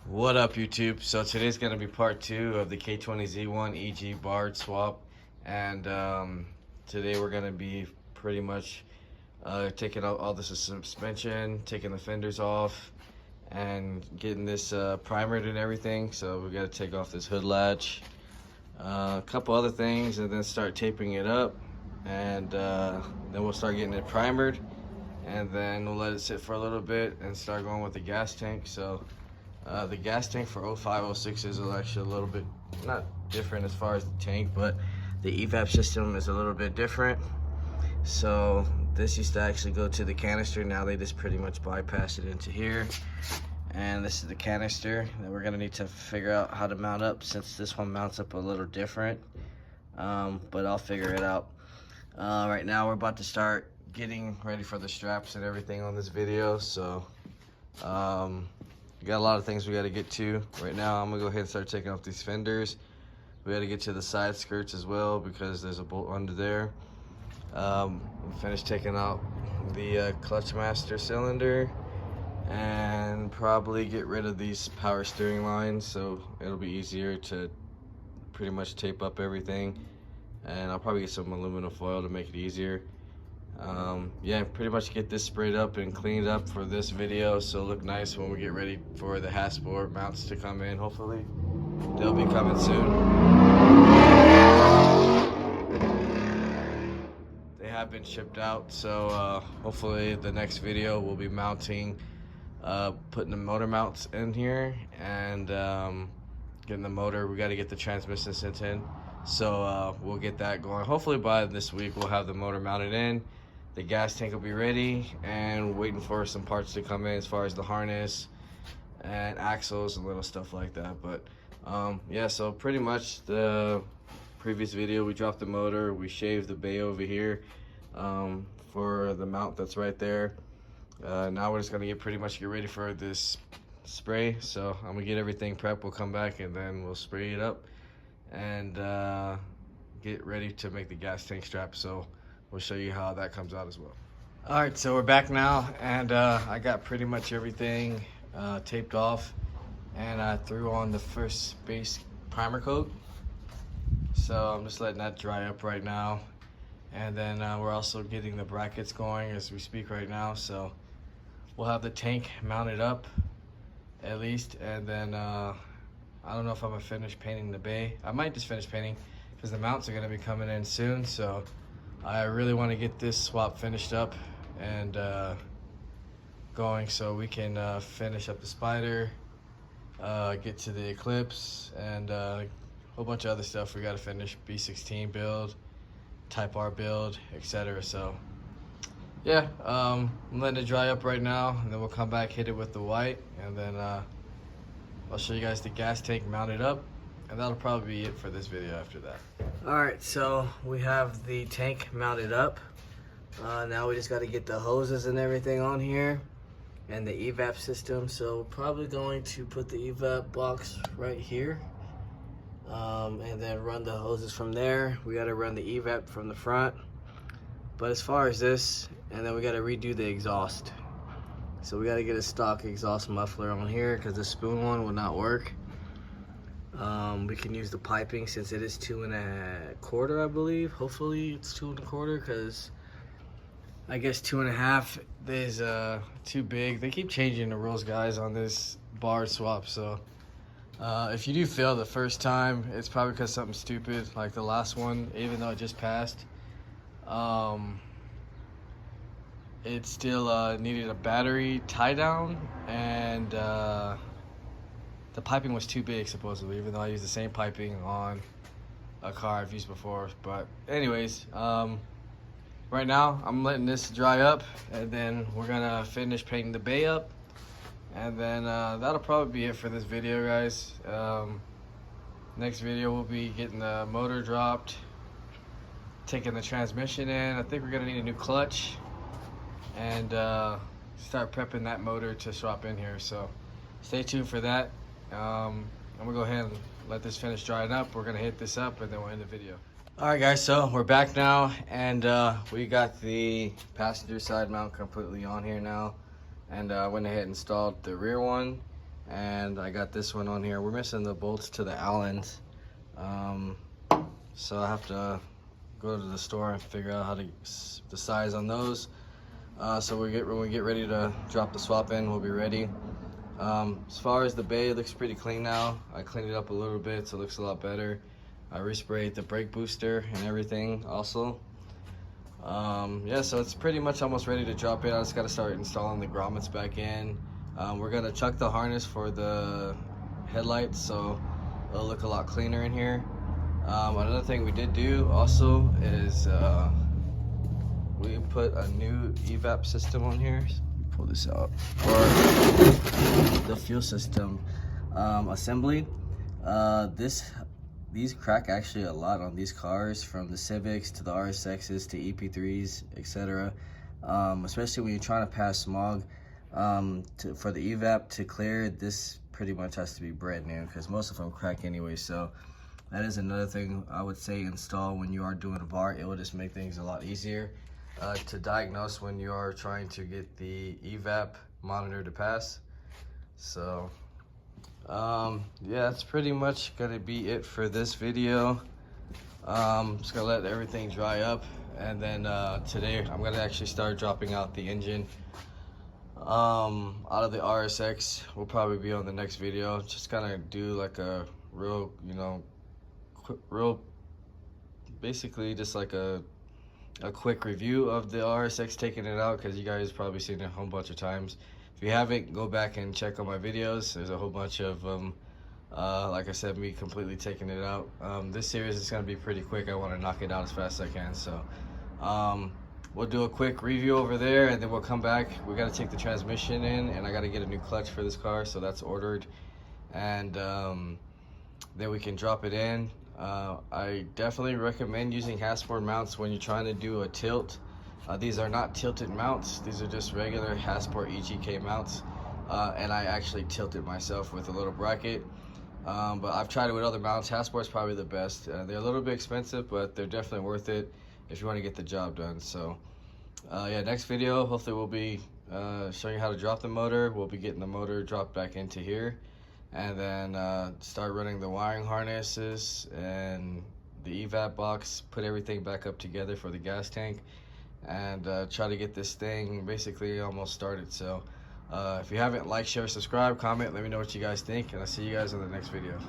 What up, YouTube? So today's going to be part 2 of the k20z1 EG BARD swap, and today we're going to be pretty much taking out all the suspension, taking the fenders off, and getting this primered and everything. So we got to take off this hood latch, a couple other things, and then start taping it up, and then we'll start getting it primered, and then we'll let it sit for a little bit and start going with the gas tank. So the gas tank for 0506 is actually a little bit, not different as far as the tank, but the EVAP system is a little bit different. So this used to actually go to the canister. Now they just pretty much bypass it into here. And this is the canister that we're gonna need to figure out how to mount up, since this one mounts up a little different. But I'll figure it out. Right now we're about to start getting ready for the straps and everything on this video. So we got a lot of things we got to get to. Right now I'm gonna go ahead and start taking off these fenders. We got to get to the side skirts as well because there's a bolt under there. Finish taking out the clutch master cylinder, and probably get rid of these power steering lines, so it'll be easier to pretty much tape up everything. And I'll probably get some aluminum foil to make it easier. Yeah, pretty much get this sprayed up and cleaned up for this video, so look nice when we get ready for the Hasport mounts to come in. Hopefully they'll be coming soon. They have been shipped out, so hopefully the next video will be mounting, putting the motor mounts in here, and getting the motor. We got to get the transmission sent in, so we'll get that going. Hopefully by this week we'll have the motor mounted in. The gas tank will be ready, and waiting for some parts to come in as far as the harness and axles and little stuff like that. But yeah, so pretty much the previous video we dropped the motor, we shaved the bay over here for the mount that's right there. Now we're just gonna get ready for this spray. So I'm gonna get everything prepped, we'll come back and then we'll spray it up and get ready to make the gas tank strap. So we'll show you how that comes out as well. All right, so we're back now, and I got pretty much everything taped off, and I threw on the first base primer coat. So I'm just letting that dry up right now, and then we're also getting the brackets going as we speak right now. So we'll have the tank mounted up at least, and then I don't know if I'm gonna finish painting the bay. I might just finish painting because the mounts are gonna be coming in soon. So I really want to get this swap finished up and going, so we can finish up the Spider, get to the Eclipse, and a whole bunch of other stuff we got to finish. B16 build, Type R build, etc. So yeah, I'm letting it dry up right now, and then we'll come back, hit it with the white, and then I'll show you guys the gas tank mounted up, and that'll probably be it for this video after that. Alright, so we have the tank mounted up. Now we just got to get the hoses and everything on here, and the EVAP system. So we're probably going to put the EVAP box right here, and then run the hoses from there. We got to run the EVAP from the front. But as far as this, and then we got to redo the exhaust. So we got to get a stock exhaust muffler on here because the spoon one will not work. We can use the piping since it is 2 1/4, I believe. Hopefully it's 2 1/4, because I guess 2 1/2 is too big. They keep changing the rules, guys, on this BARD swap. So if you do fail the first time, it's probably because something stupid like the last one. Even though it just passed, it still needed a battery tie down, and the piping was too big, supposedly, even though I used the same piping on a car I've used before. But anyways, right now I'm letting this dry up, and then we're gonna finish painting the bay up, and then that'll probably be it for this video, guys. Next video we'll be getting the motor dropped, taking the transmission in. I think we're gonna need a new clutch, and start prepping that motor to swap in here. So stay tuned for that. I'm gonna go ahead and let this finish drying up. We're gonna hit this up, and then we'll end the video. All right, guys, so we're back now, and we got the passenger side mount completely on here now, and I went ahead and installed the rear one, and I got this one on here. We're missing the bolts to the Allens, so I have to go to the store and figure out how to the size on those. So when we get ready to drop the swap in, we'll be ready. As far as the bay, it looks pretty clean now. I cleaned it up a little bit, so it looks a lot better. I resprayed the brake booster and everything also. Yeah, so it's pretty much almost ready to drop in. I just got to start installing the grommets back in. We're gonna chuck the harness for the headlights, so it'll look a lot cleaner in here. Another thing we did do also is we put a new EVAP system on here. Pull this out, or the fuel system assembly. These crack actually a lot on these cars, from the Civics to the RSXs to EP3s, etc. Especially when you're trying to pass smog. For the EVAP to clear, this pretty much has to be brand new because most of them crack anyway. So that is another thing I would say install when you are doing a BARD. It will just make things a lot easier to diagnose when you are trying to get the EVAP monitor to pass. So yeah, that's pretty much gonna be it for this video. Just gonna let everything dry up, and then today I'm gonna actually start dropping out the engine out of the RSX. Will probably be on the next video. Just kind of do like a real, basically just like a quick review of the RSX, taking it out, because you guys probably seen it a whole bunch of times. If you haven't, go back and check on my videos. There's a whole bunch of them. Like I said, me completely taking it out. This series is going to be pretty quick. I want to knock it out as fast as I can. So we'll do a quick review over there, and then we'll come back. We got to take the transmission in, and I got to get a new clutch for this car, so that's ordered. And then we can drop it in. I definitely recommend using Hassport mounts when you're trying to do a tilt. These are not tilted mounts. These are just regular Hassport EGK mounts. And I actually tilted myself with a little bracket. But I've tried it with other mounts. Hassport's probably the best. They're a little bit expensive, but they're definitely worth it if you want to get the job done. So yeah, next video, hopefully we'll be showing you how to drop the motor. We'll be getting the motor dropped back into here, and then start running the wiring harnesses and the EVAP box, put everything back up together for the gas tank, and try to get this thing basically almost started. So if you haven't, like, share, subscribe, comment, let me know what you guys think, and I'll see you guys in the next video.